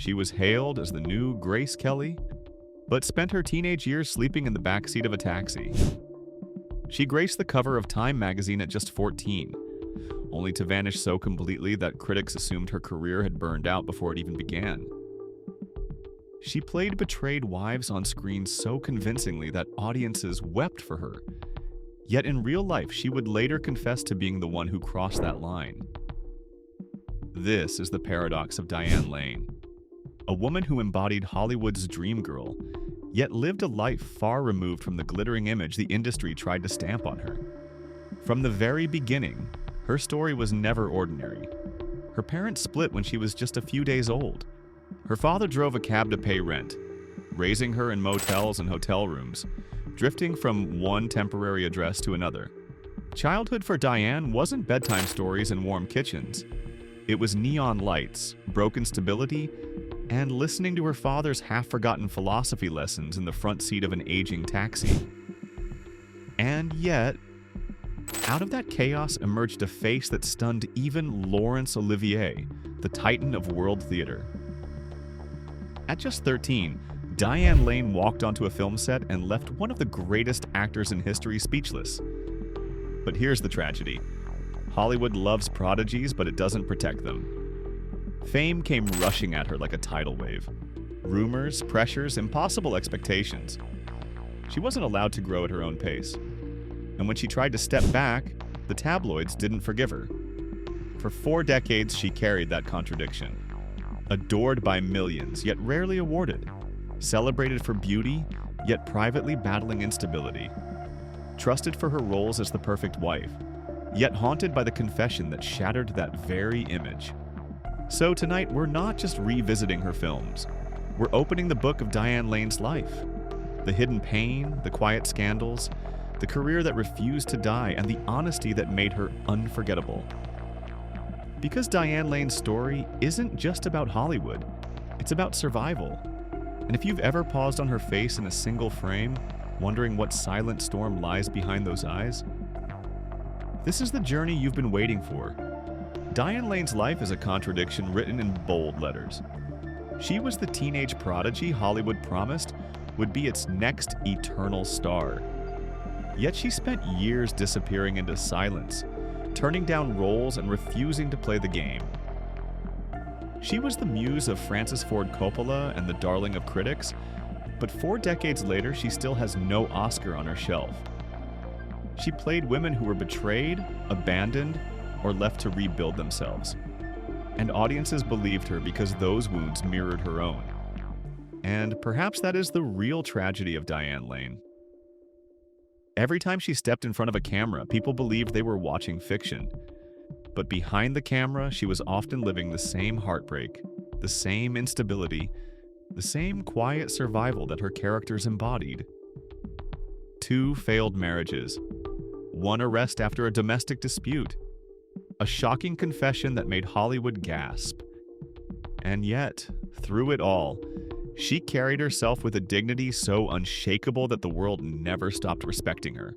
She was hailed as the new Grace Kelly, but spent her teenage years sleeping in the backseat of a taxi. She graced the cover of Time magazine at just 14, only to vanish so completely that critics assumed her career had burned out before it even began. She played betrayed wives on screen so convincingly that audiences wept for her. Yet in real life, she would later confess to being the one who crossed that line. This is the paradox of Diane Lane, a woman who embodied Hollywood's dream girl, yet lived a life far removed from the glittering image the industry tried to stamp on her. From the very beginning, her story was never ordinary. Her parents split when she was just a few days old. Her father drove a cab to pay rent, raising her in motels and hotel rooms, drifting from one temporary address to another. Childhood for Diane wasn't bedtime stories and warm kitchens. It was neon lights, broken stability, and listening to her father's half-forgotten philosophy lessons in the front seat of an aging taxi. And yet, out of that chaos emerged a face that stunned even Laurence Olivier, the titan of world theater. At just 13, Diane Lane walked onto a film set and left one of the greatest actors in history speechless. But here's the tragedy. Hollywood loves prodigies, but it doesn't protect them. Fame came rushing at her like a tidal wave. Rumors, pressures, impossible expectations. She wasn't allowed to grow at her own pace. And when she tried to step back, the tabloids didn't forgive her. For 4 decades, she carried that contradiction. Adored by millions, yet rarely awarded. Celebrated for beauty, yet privately battling instability. Trusted for her roles as the perfect wife, yet haunted by the confession that shattered that very image. So tonight, we're not just revisiting her films. We're opening the book of Diane Lane's life. The hidden pain, the quiet scandals, the career that refused to die, and the honesty that made her unforgettable. Because Diane Lane's story isn't just about Hollywood, it's about survival. And if you've ever paused on her face in a single frame, wondering what silent storm lies behind those eyes, this is the journey you've been waiting for. Diane Lane's life is a contradiction written in bold letters. She was the teenage prodigy Hollywood promised would be its next eternal star. Yet she spent years disappearing into silence, turning down roles and refusing to play the game. She was the muse of Francis Ford Coppola and the darling of critics, but 4 decades later, she still has no Oscar on her shelf. She played women who were betrayed, abandoned, or left to rebuild themselves. And audiences believed her because those wounds mirrored her own. And perhaps that is the real tragedy of Diane Lane. Every time she stepped in front of a camera, people believed they were watching fiction. But behind the camera, she was often living the same heartbreak, the same instability, the same quiet survival that her characters embodied. 2 failed marriages, 1 arrest after a domestic dispute, a shocking confession that made Hollywood gasp. And yet, through it all, she carried herself with a dignity so unshakable that the world never stopped respecting her.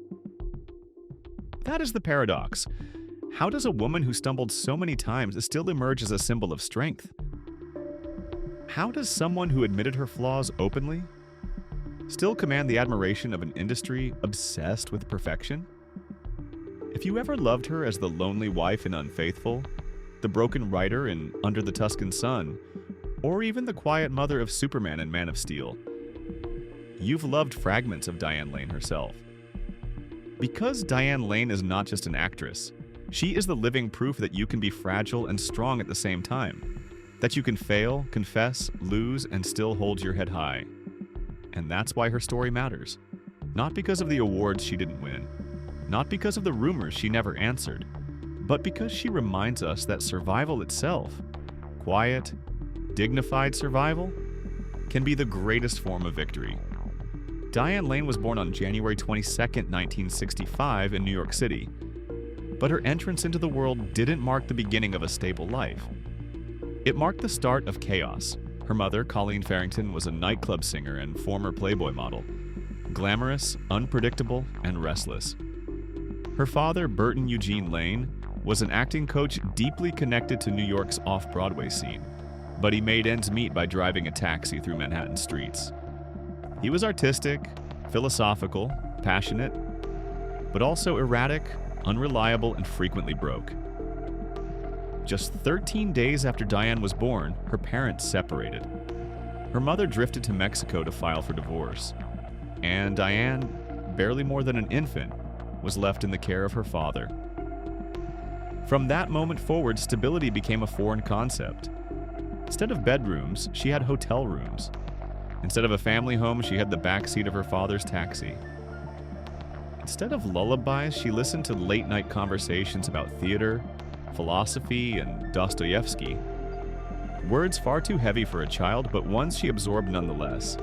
That is the paradox. How does a woman who stumbled so many times still emerge as a symbol of strength? How does someone who admitted her flaws openly still command the admiration of an industry obsessed with perfection? If you ever loved her as the lonely wife in Unfaithful, the broken writer in Under the Tuscan Sun, or even the quiet mother of Superman and Man of Steel, you've loved fragments of Diane Lane herself. Because Diane Lane is not just an actress, she is the living proof that you can be fragile and strong at the same time, that you can fail, confess, lose, and still hold your head high. And that's why her story matters. Not because of the awards she didn't win, not because of the rumors she never answered, but because she reminds us that survival itself, quiet, dignified survival, can be the greatest form of victory. Diane Lane was born on January 22, 1965 in New York City. But her entrance into the world didn't mark the beginning of a stable life. It marked the start of chaos. Her mother, Colleen Farrington, was a nightclub singer and former Playboy model. Glamorous, unpredictable, and restless. Her father, Burton Eugene Lane, was an acting coach deeply connected to New York's off-Broadway scene. but he made ends meet by driving a taxi through Manhattan streets. He was artistic, philosophical, passionate, but also erratic, unreliable, and frequently broke. Just 13 days after Diane was born, her parents separated. Her mother drifted to Mexico to file for divorce, and Diane, barely more than an infant, was left in the care of her father. From that moment forward, stability became a foreign concept. Instead of bedrooms, she had hotel rooms. Instead of a family home, she had the backseat of her father's taxi. Instead of lullabies, she listened to late-night conversations about theater, philosophy, and Dostoevsky. Words far too heavy for a child, but ones she absorbed nonetheless.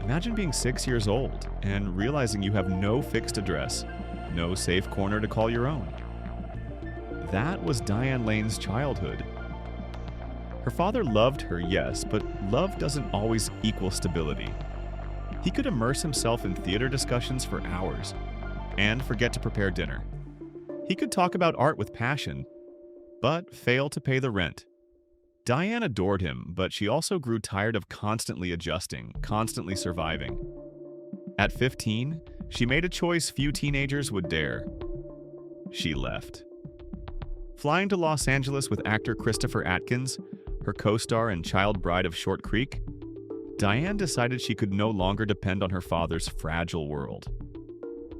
Imagine being 6 years old and realizing you have no fixed address, no safe corner to call your own. That was Diane Lane's childhood. Her father loved her, yes, but love doesn't always equal stability. He could immerse himself in theater discussions for hours and forget to prepare dinner. He could talk about art with passion, but fail to pay the rent. Diane adored him, but she also grew tired of constantly adjusting, constantly surviving. At 15, she made a choice few teenagers would dare. She left. Flying to Los Angeles with actor Christopher Atkins, her co-star and child bride of Short Creek, Diane decided she could no longer depend on her father's fragile world.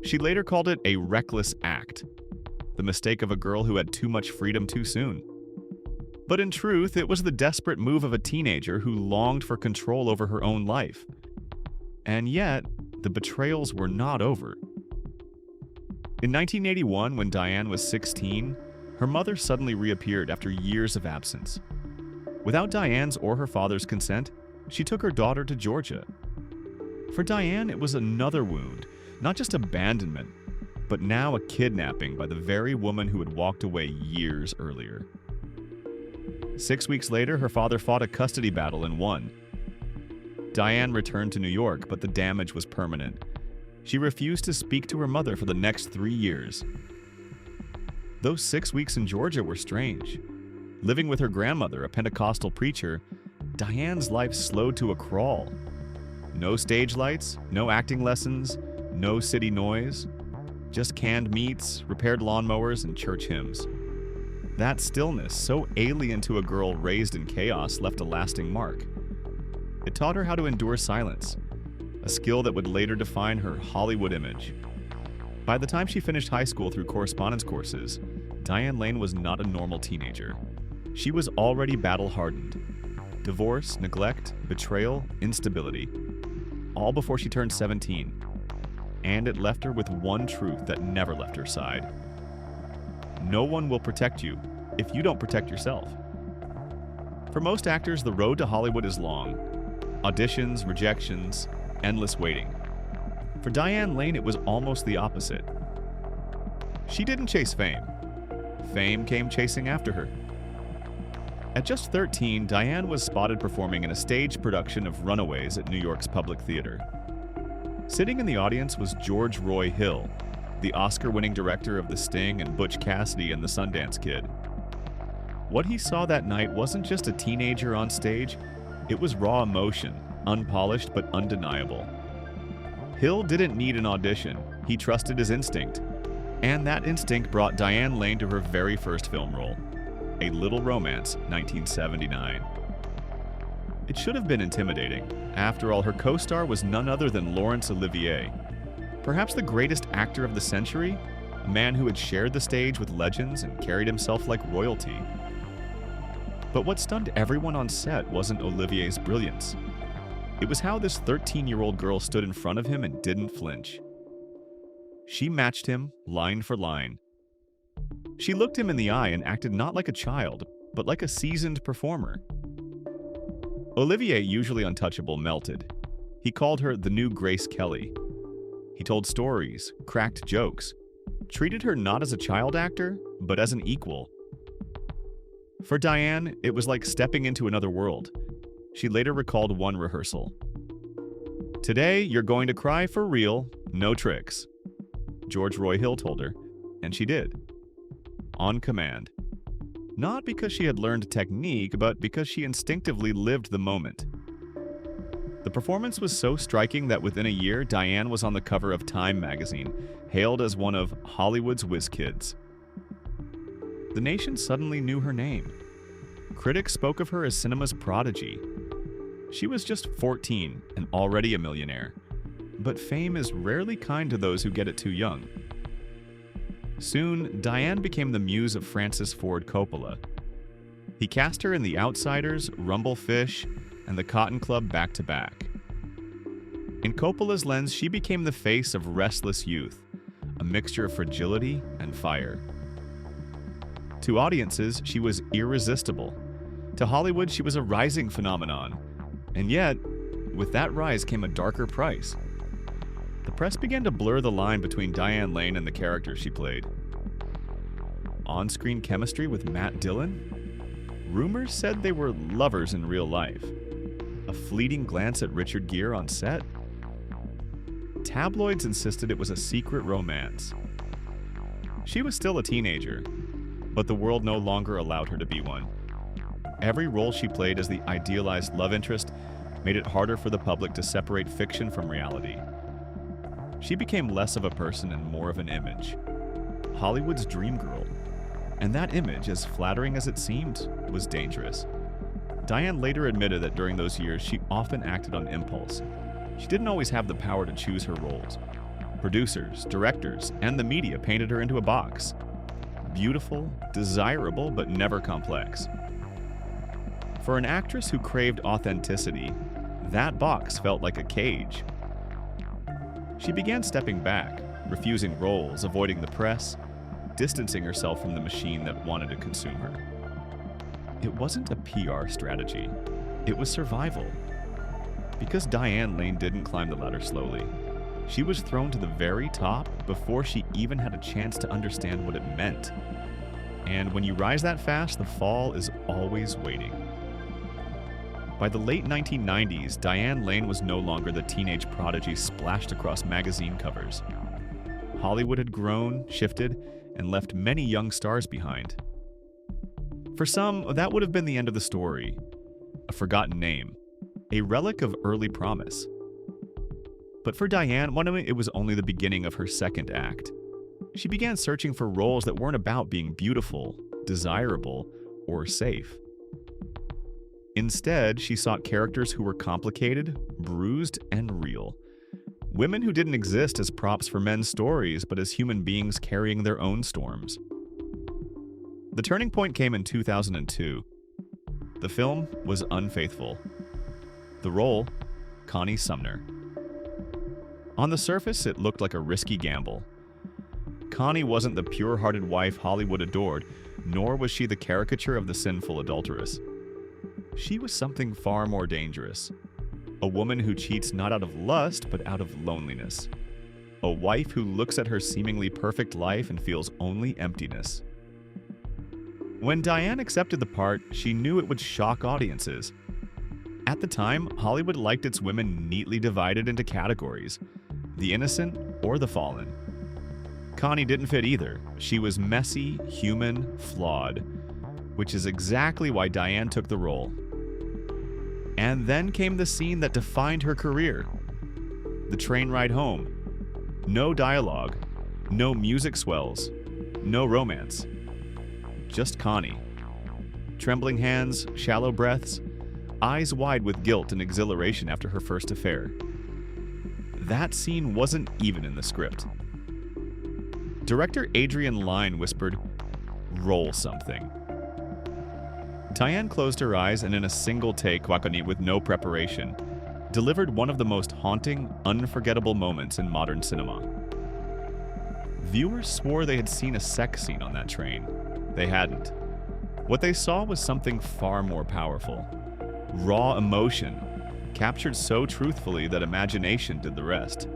She later called it a reckless act, the mistake of a girl who had too much freedom too soon. But in truth, it was the desperate move of a teenager who longed for control over her own life. And yet, the betrayals were not over. In 1981, when Diane was 16, her mother suddenly reappeared after years of absence. Without Diane's or her father's consent, she took her daughter to Georgia. For Diane, it was another wound, not just abandonment, but now a kidnapping by the very woman who had walked away years earlier. 6 weeks later, her father fought a custody battle and won. Diane returned to New York, but the damage was permanent. She refused to speak to her mother for the next 3 years. Those 6 weeks in Georgia were strange. Living with her grandmother, a Pentecostal preacher, Diane's life slowed to a crawl. No stage lights, no acting lessons, no city noise, just canned meats, repaired lawnmowers, and church hymns. That stillness, so alien to a girl raised in chaos, left a lasting mark. It taught her how to endure silence, a skill that would later define her Hollywood image. By the time she finished high school through correspondence courses, Diane Lane was not a normal teenager. She was already battle-hardened. Divorce, neglect, betrayal, instability. All before she turned 17. And it left her with one truth that never left her side. No one will protect you if you don't protect yourself. For most actors, the road to Hollywood is long. Auditions, rejections, endless waiting. For Diane Lane, it was almost the opposite. She didn't chase fame. Fame came chasing after her. At just 13, Diane was spotted performing in a stage production of Runaways at New York's Public Theater. Sitting in the audience was George Roy Hill, the Oscar-winning director of The Sting and Butch Cassidy and the Sundance Kid. What he saw that night wasn't just a teenager on stage, it was raw emotion, unpolished but undeniable. Hill didn't need an audition, he trusted his instinct. And that instinct brought Diane Lane to her very first film role, A Little Romance, 1979. It should have been intimidating. After all, her co-star was none other than Laurence Olivier. Perhaps the greatest actor of the century, a man who had shared the stage with legends and carried himself like royalty. But what stunned everyone on set wasn't Olivier's brilliance. It was how this 13-year-old girl stood in front of him and didn't flinch. She matched him line for line. She looked him in the eye and acted not like a child, but like a seasoned performer. Olivier, usually untouchable, melted. He called her the new Grace Kelly. He told stories, cracked jokes, treated her not as a child actor, but as an equal. For Diane, it was like stepping into another world. She later recalled one rehearsal. "Today, you're going to cry for real, no tricks," George Roy Hill told her, and she did. On command. Not because she had learned technique, but because she instinctively lived the moment. The performance was so striking that within a year, Diane was on the cover of Time magazine, hailed as one of Hollywood's whiz kids. The nation suddenly knew her name. Critics spoke of her as cinema's prodigy. She was just 14 and already a millionaire. But fame is rarely kind to those who get it too young. Soon, Diane became the muse of Francis Ford Coppola. He cast her in The Outsiders, Rumble Fish, and The Cotton Club back-to-back. In Coppola's lens, she became the face of restless youth, a mixture of fragility and fire. To audiences, she was irresistible. To Hollywood, she was a rising phenomenon. And yet, with that rise came a darker price. The press began to blur the line between Diane Lane and the character she played. On-screen chemistry with Matt Dillon? Rumors said they were lovers in real life. A fleeting glance at Richard Gere on set? Tabloids insisted it was a secret romance. She was still a teenager, but the world no longer allowed her to be one. Every role she played as the idealized love interest made it harder for the public to separate fiction from reality. She became less of a person and more of an image. Hollywood's dream girl. And that image, as flattering as it seemed, was dangerous. Diane later admitted that during those years, she often acted on impulse. She didn't always have the power to choose her roles. Producers, directors, and the media painted her into a box. Beautiful, desirable, but never complex. For an actress who craved authenticity, that box felt like a cage. She began stepping back, refusing roles, avoiding the press, distancing herself from the machine that wanted to consume her. It wasn't a PR strategy. It was survival. Because Diane Lane didn't climb the ladder slowly, she was thrown to the very top before she even had a chance to understand what it meant. And when you rise that fast, the fall is always waiting. By the late 1990s, Diane Lane was no longer the teenage prodigy splashed across magazine covers. Hollywood had grown, shifted, and left many young stars behind. For some, that would have been the end of the story. A forgotten name. A relic of early promise. But for Diane, it was only the beginning of her second act. She began searching for roles that weren't about being beautiful, desirable, or safe. Instead, she sought characters who were complicated, bruised, and real. Women who didn't exist as props for men's stories, but as human beings carrying their own storms. The turning point came in 2002. The film was Unfaithful. The role, Connie Sumner. On the surface, it looked like a risky gamble. Connie wasn't the pure-hearted wife Hollywood adored, nor was she the caricature of the sinful adulteress. She was something far more dangerous. A woman who cheats not out of lust, but out of loneliness. A wife who looks at her seemingly perfect life and feels only emptiness. When Diane accepted the part, she knew it would shock audiences. At the time, Hollywood liked its women neatly divided into categories: the innocent or the fallen. Connie didn't fit either. She was messy, human, flawed, which is exactly why Diane took the role. And then came the scene that defined her career. The train ride home. No dialogue, no music swells, no romance. Just Connie. Trembling hands, shallow breaths, eyes wide with guilt and exhilaration after her first affair. That scene wasn't even in the script. Director Adrian Lyne whispered, "Roll something." Diane closed her eyes and in a single take, with no preparation, delivered one of the most haunting, unforgettable moments in modern cinema. Viewers swore they had seen a sex scene on that train. They hadn't. What they saw was something far more powerful. Raw emotion, captured so truthfully that imagination did the rest.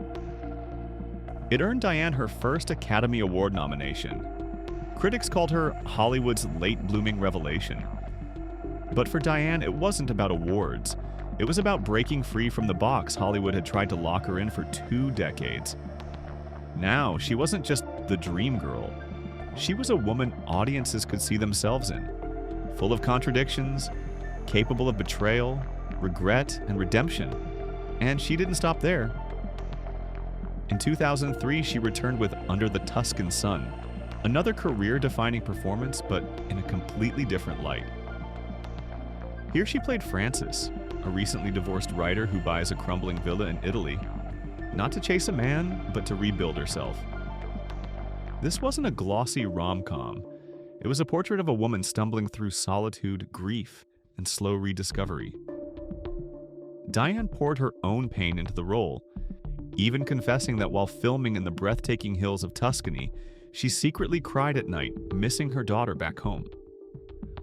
It earned Diane her first Academy Award nomination. Critics called her Hollywood's late-blooming revelation. But for Diane, it wasn't about awards. It was about breaking free from the box Hollywood had tried to lock her in for 2 decades. Now, she wasn't just the dream girl. She was a woman audiences could see themselves in. full of contradictions, capable of betrayal, regret, and redemption. And she didn't stop there. In 2003, she returned with Under the Tuscan Sun, another career-defining performance, but in a completely different light. Here she played Frances, a recently divorced writer who buys a crumbling villa in Italy, not to chase a man, but to rebuild herself. This wasn't a glossy rom-com. It was a portrait of a woman stumbling through solitude, grief, and slow rediscovery. Diane poured her own pain into the role, even confessing that while filming in the breathtaking hills of Tuscany, she secretly cried at night, missing her daughter back home.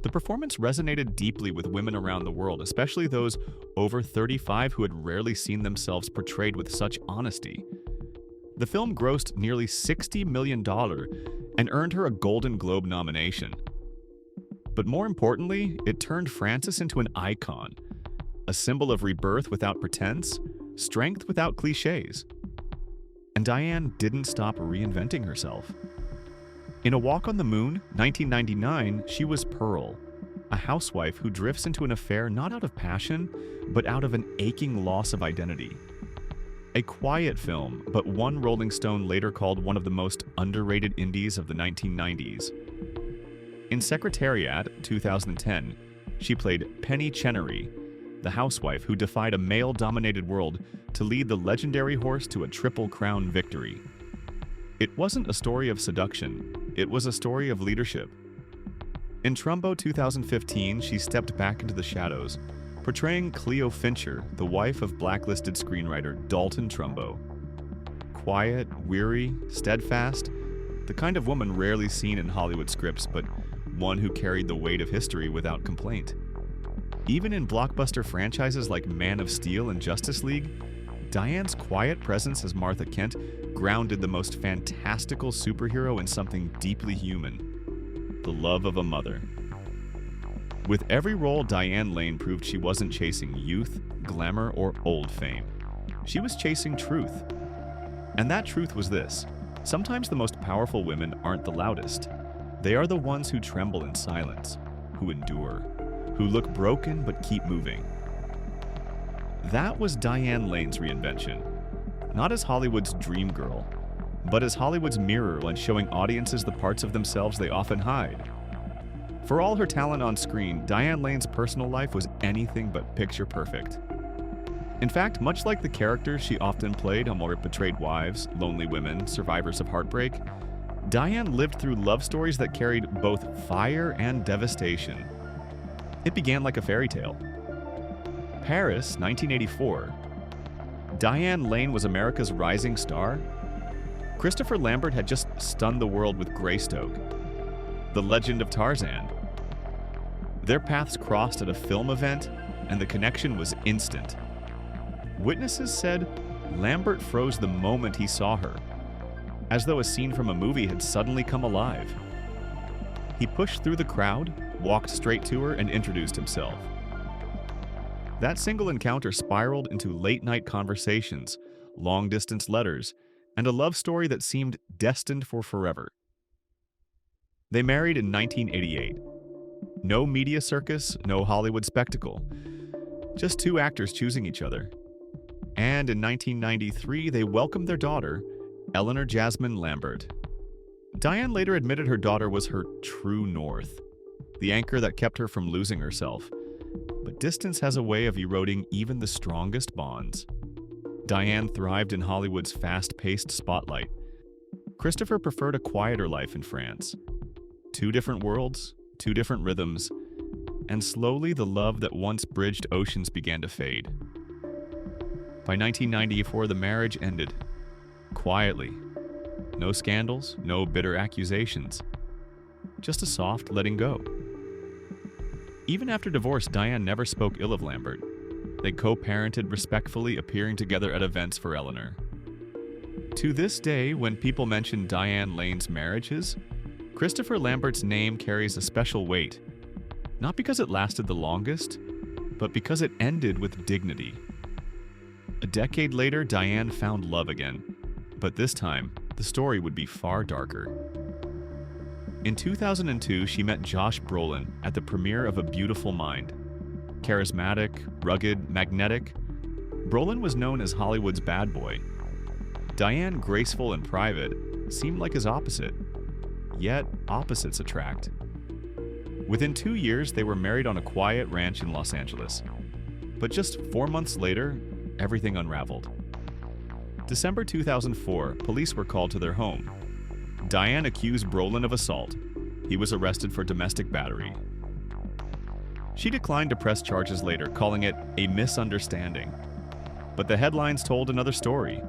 The performance resonated deeply with women around the world, especially those over 35 who had rarely seen themselves portrayed with such honesty. The film grossed nearly $60 million and earned her a Golden Globe nomination. But more importantly, it turned Frances into an icon, a symbol of rebirth without pretense, strength without cliches. And Diane didn't stop reinventing herself. In A Walk on the Moon, 1999, she was Pearl, a housewife who drifts into an affair not out of passion, but out of an aching loss of identity. A quiet film, but one Rolling Stone later called one of the most underrated indies of the 1990s. In Secretariat, 2010, she played Penny Chenery, the housewife who defied a male-dominated world to lead the legendary horse to a Triple Crown victory. It wasn't a story of seduction, it was a story of leadership. In Trumbo 2015, she stepped back into the shadows, portraying Cleo Fincher, the wife of blacklisted screenwriter Dalton Trumbo. Quiet, weary, steadfast, the kind of woman rarely seen in Hollywood scripts, but one who carried the weight of history without complaint. Even in blockbuster franchises like Man of Steel and Justice League, Diane's quiet presence as Martha Kent grounded the most fantastical superhero in something deeply human: the love of a mother. With every role, Diane Lane proved she wasn't chasing youth, glamour, or old fame. She was chasing truth. And that truth was this: sometimes the most powerful women aren't the loudest. They are the ones who tremble in silence, who endure, who look broken but keep moving. That was Diane Lane's reinvention. Not as Hollywood's dream girl, but as Hollywood's mirror when showing audiences the parts of themselves they often hide. For all her talent on screen, Diane Lane's personal life was anything but picture perfect. In fact, much like the characters she often played, or portrayed wives, lonely women, survivors of heartbreak, Diane lived through love stories that carried both fire and devastation. It began like a fairy tale. Paris, 1984. Diane Lane was America's rising star. Christopher Lambert had just stunned the world with Greystoke, the legend of Tarzan. Their paths crossed at a film event, and the connection was instant. Witnesses said Lambert froze the moment he saw her, as though a scene from a movie had suddenly come alive. He pushed through the crowd, walked straight to her, and introduced himself. That single encounter spiraled into late-night conversations, long-distance letters, and a love story that seemed destined for forever. They married in 1988. No media circus, no Hollywood spectacle. Just two actors choosing each other. And in 1993, they welcomed their daughter, Eleanor Jasmine Lambert. Diane later admitted her daughter was her true north, the anchor that kept her from losing herself. But distance has a way of eroding even the strongest bonds. Diane thrived in Hollywood's fast-paced spotlight. Christopher preferred a quieter life in France. Two different worlds, two different rhythms, and slowly the love that once bridged oceans began to fade. By 1994, the marriage ended. Quietly. No scandals, no bitter accusations. Just a soft letting go. Even after divorce, Diane never spoke ill of Lambert. They co-parented respectfully, appearing together at events for Eleanor. To this day, when people mention Diane Lane's marriages, Christopher Lambert's name carries a special weight. Not because it lasted the longest, but because it ended with dignity. A decade later, Diane found love again, but this time, the story would be far darker. In 2002, she met Josh Brolin at the premiere of A Beautiful Mind. Charismatic, rugged, magnetic, Brolin was known as Hollywood's bad boy. Diane, graceful and private, seemed like his opposite. Yet, opposites attract. Within 2 years, they were married on a quiet ranch in Los Angeles. But just 4 months later, everything unraveled. December 2004, police were called to their home. Diane accused Brolin of assault. He was arrested for domestic battery. She declined to press charges later, calling it a misunderstanding. But the headlines told another story.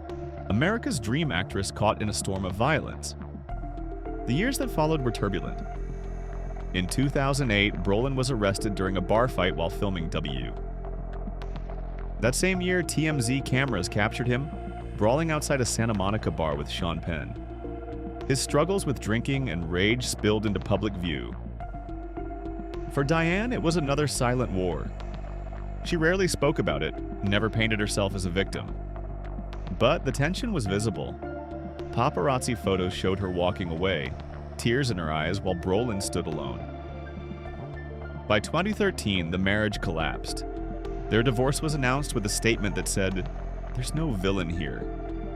America's dream actress caught in a storm of violence. The years that followed were turbulent. In 2008, Brolin was arrested during a bar fight while filming W. That same year, TMZ cameras captured him brawling outside a Santa Monica bar with Sean Penn. His struggles with drinking and rage spilled into public view. For Diane, it was another silent war. She rarely spoke about it, never painted herself as a victim. But the tension was visible. Paparazzi photos showed her walking away, tears in her eyes while Brolin stood alone. By 2013, the marriage collapsed. Their divorce was announced with a statement that said, "There's no villain here.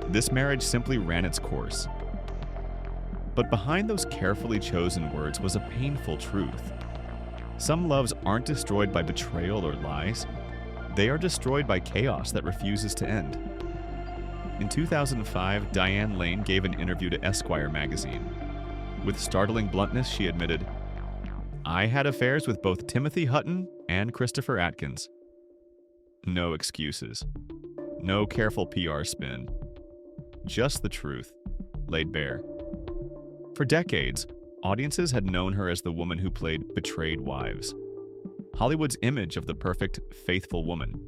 This marriage simply ran its course." But behind those carefully chosen words was a painful truth. Some loves aren't destroyed by betrayal or lies. They are destroyed by chaos that refuses to end. In 2005, Diane Lane gave an interview to Esquire magazine. With startling bluntness, she admitted, "I had affairs with both Timothy Hutton and Christopher Atkins." No excuses. No careful PR spin. Just the truth, laid bare. For decades, audiences had known her as the woman who played betrayed wives. Hollywood's image of the perfect, faithful woman.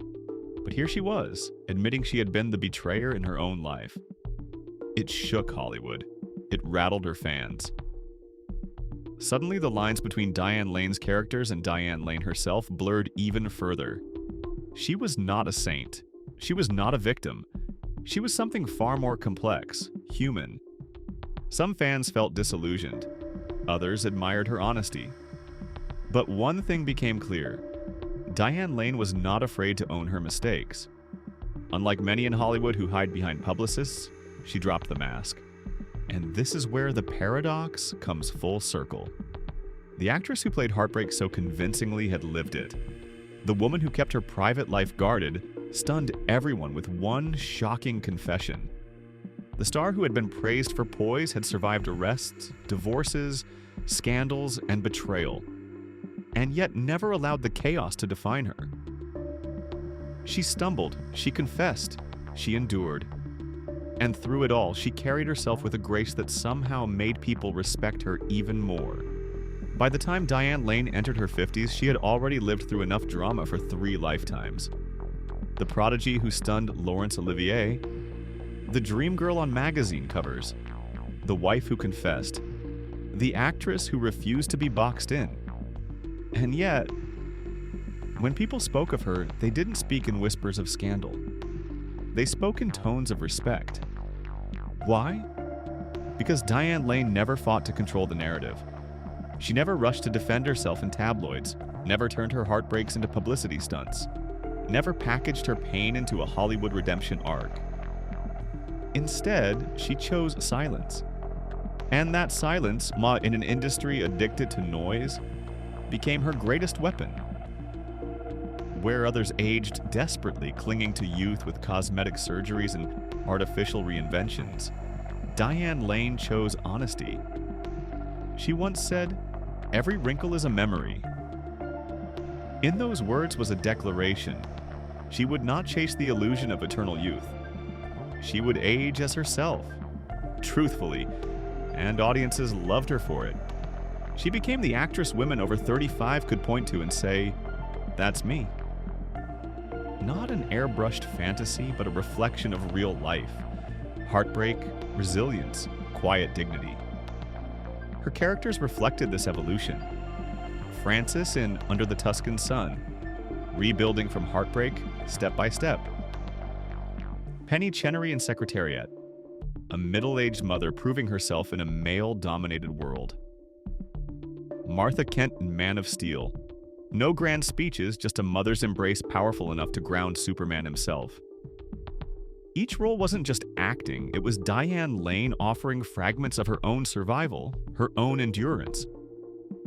But here she was, admitting she had been the betrayer in her own life. It shook Hollywood. It rattled her fans. Suddenly, the lines between Diane Lane's characters and Diane Lane herself blurred even further. She was not a saint. She was not a victim. She was something far more complex, human. Some fans felt disillusioned. Others admired her honesty. But one thing became clear. Diane Lane was not afraid to own her mistakes. Unlike many in Hollywood who hide behind publicists, she dropped the mask. And this is where the paradox comes full circle. The actress who played Heartbreak so convincingly had lived it. The woman who kept her private life guarded stunned everyone with one shocking confession. The star who had been praised for poise had survived arrests, divorces, scandals, and betrayal, and yet never allowed the chaos to define her. She stumbled, she confessed, she endured. And through it all, she carried herself with a grace that somehow made people respect her even more. By the time Diane Lane entered her 50s, she had already lived through enough drama for 3 lifetimes. The prodigy who stunned Laurence Olivier, the dream girl on magazine covers, the wife who confessed, the actress who refused to be boxed in. And yet, when people spoke of her, they didn't speak in whispers of scandal. They spoke in tones of respect. Why? Because Diane Lane never fought to control the narrative. She never rushed to defend herself in tabloids, never turned her heartbreaks into publicity stunts, never packaged her pain into a Hollywood redemption arc. Instead, she chose silence. And that silence, in an industry addicted to noise, became her greatest weapon. Where others aged desperately, clinging to youth with cosmetic surgeries and artificial reinventions, Diane Lane chose honesty. She once said, "Every wrinkle is a memory." In those words was a declaration. She would not chase the illusion of eternal youth. She would age as herself, truthfully, and audiences loved her for it. She became the actress women over 35 could point to and say, "That's me." Not an airbrushed fantasy, but a reflection of real life. Heartbreak, resilience, quiet dignity. Her characters reflected this evolution. Frances in Under the Tuscan Sun, rebuilding from heartbreak step by step. Penny Chenery in Secretariat, a middle-aged mother proving herself in a male-dominated world. Martha Kent in Man of Steel. No grand speeches, just a mother's embrace powerful enough to ground Superman himself. Each role wasn't just acting, it was Diane Lane offering fragments of her own survival, her own endurance.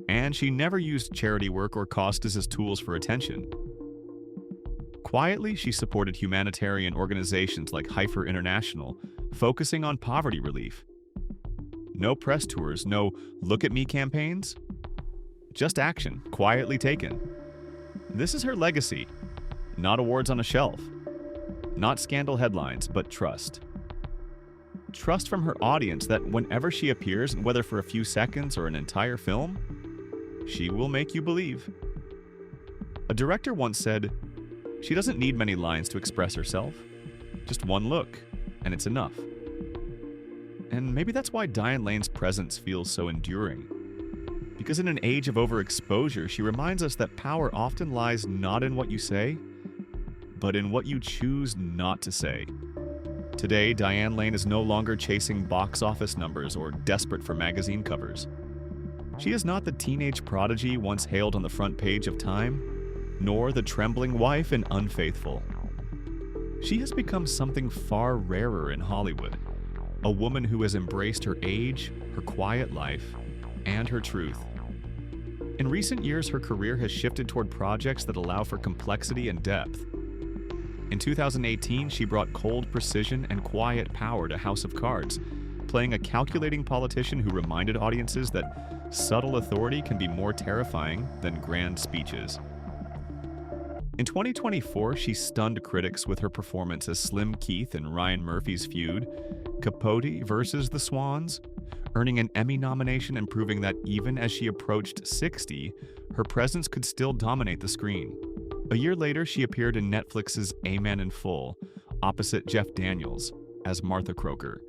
And she never used charity work or causes as tools for attention. Quietly, she supported humanitarian organizations like Heifer International, focusing on poverty relief. No press tours, no look at me campaigns. Just action, quietly taken. This is her legacy. Not awards on a shelf. Not scandal headlines, but trust. Trust from her audience that whenever she appears, whether for a few seconds or an entire film, she will make you believe. A director once said, "She doesn't need many lines to express herself. Just one look, and it's enough." And maybe that's why Diane Lane's presence feels so enduring. Because in an age of overexposure, she reminds us that power often lies not in what you say, but in what you choose not to say. Today, Diane Lane is no longer chasing box office numbers or desperate for magazine covers. She is not the teenage prodigy once hailed on the front page of Time, nor the trembling wife in Unfaithful. She has become something far rarer in Hollywood, a woman who has embraced her age, her quiet life, and her truth. In recent years, her career has shifted toward projects that allow for complexity and depth. In 2018, she brought cold precision and quiet power to House of Cards, playing a calculating politician who reminded audiences that subtle authority can be more terrifying than grand speeches. In 2024, she stunned critics with her performance as Slim Keith in Ryan Murphy's feud, Capote versus the Swans, earning an Emmy nomination and proving that even as she approached 60, her presence could still dominate the screen. A year later, she appeared in Netflix's A Man in Full, opposite Jeff Daniels, as Martha Croker,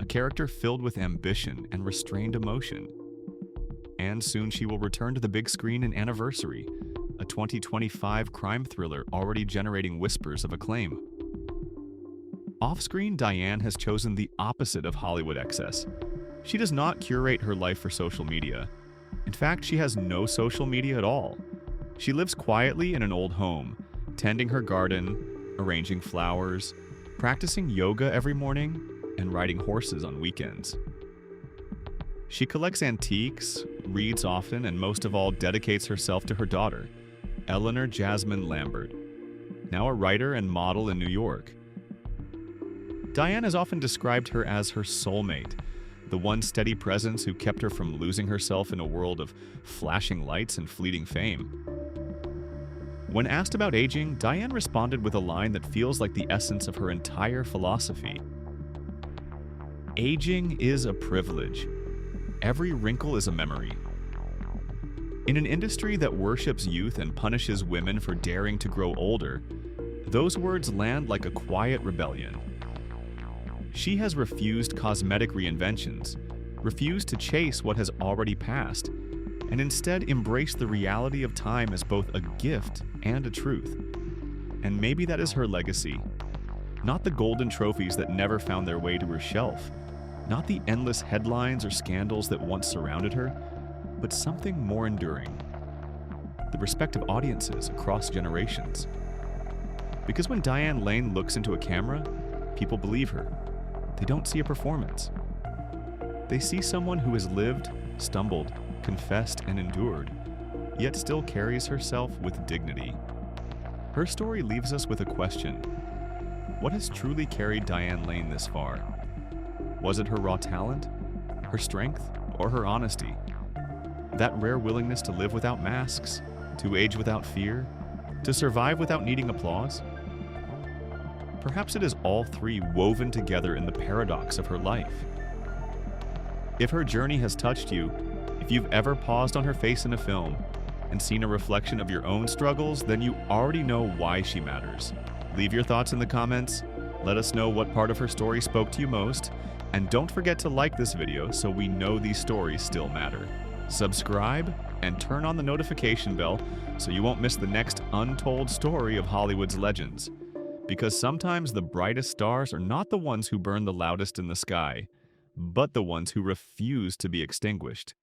a character filled with ambition and restrained emotion. And soon she will return to the big screen in Anniversary, a 2025 crime thriller already generating whispers of acclaim. Off-screen, Diane has chosen the opposite of Hollywood excess. She does not curate her life for social media. In fact, she has no social media at all. She lives quietly in an old home, tending her garden, arranging flowers, practicing yoga every morning, and riding horses on weekends. She collects antiques, reads often, and most of all dedicates herself to her daughter, Eleanor Jasmine Lambert, now a writer and model in New York. Diane has often described her as her soulmate, the one steady presence who kept her from losing herself in a world of flashing lights and fleeting fame. When asked about aging, Diane responded with a line that feels like the essence of her entire philosophy. Aging is a privilege. Every wrinkle is a memory. In an industry that worships youth and punishes women for daring to grow older, those words land like a quiet rebellion. She has refused cosmetic reinventions, refused to chase what has already passed, and instead embraced the reality of time as both a gift and a truth. And maybe that is her legacy. Not the golden trophies that never found their way to her shelf, not the endless headlines or scandals that once surrounded her, but something more enduring. The respect of audiences across generations. Because when Diane Lane looks into a camera, people believe her. They don't see a performance. They see someone who has lived, stumbled, confessed, and endured, yet still carries herself with dignity. Her story leaves us with a question. What has truly carried Diane Lane this far? Was it her raw talent, her strength, or her honesty? That rare willingness to live without masks, to age without fear, to survive without needing applause? Perhaps it is all three woven together in the paradox of her life. If her journey has touched you, if you've ever paused on her face in a film and seen a reflection of your own struggles, then you already know why she matters. Leave your thoughts in the comments, let us know what part of her story spoke to you most, and don't forget to like this video so we know these stories still matter. Subscribe and turn on the notification bell so you won't miss the next untold story of Hollywood's legends. Because sometimes the brightest stars are not the ones who burn the loudest in the sky, but the ones who refuse to be extinguished.